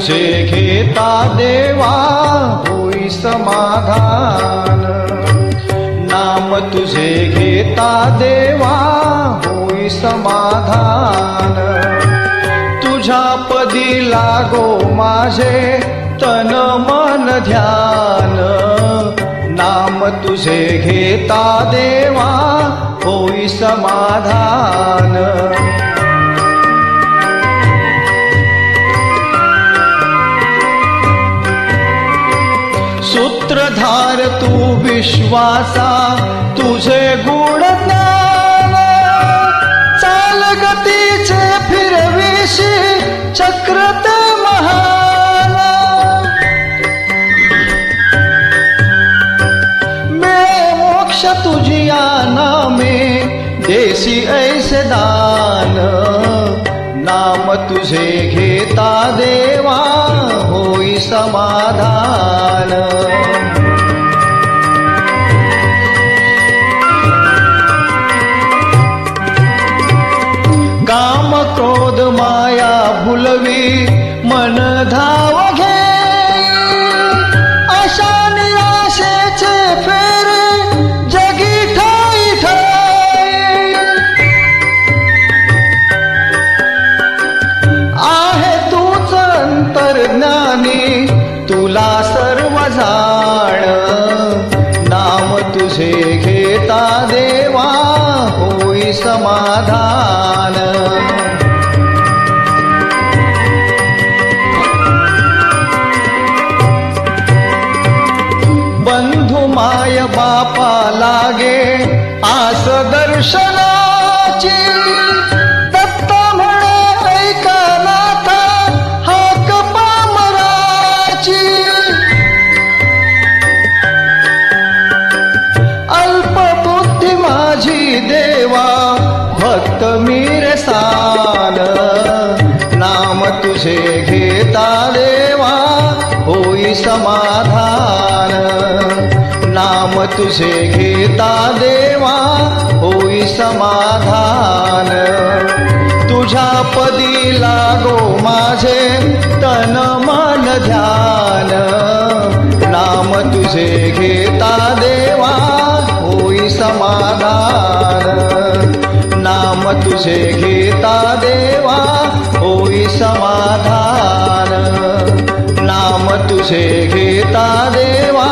तुझे घेता देवा होई समाधान, नाम तुझे घेता देवा होई समाधान. तुझ्या पदी लागो माझे तन मन ध्यान, नाम तुझे घेता देवा होई समाधान. सूत्रधार तू विश्वासा तुझे गुणज्ञान, चालगतीचे फिरविशी चक्र ते महान. मिळे मोक्ष तुझिया नामे देसी ऐसे दान, नाम तुझे घेता देवा होई समाधान. काम क्रोध माया भुलवी मन धाव घे, आशा निराशेचे फेरे जगी ठाई ठाई. आहे तूच अंतर्ज्ञानी तुला सर्व जाण, नाम तुझे घेता देवा होई समाधान. बंधु माय बापा लागे आस दर्शनाची, दत्त म्हणे ऐका नाथा हाक पामराची. अल्पबुद्धी माझी देवा भक्त मीरसान, नाम तुझे घेता देवा होई समाधान. नाम तुझे घेता देवा होई समाधान. तुझ्या पदी लागो माझे तन मन ध्यान, नाम तुझे घेता देवा होई समाधान. नाम तुझे घेता देवा होई समाधान. नाम तुझे घेता देवा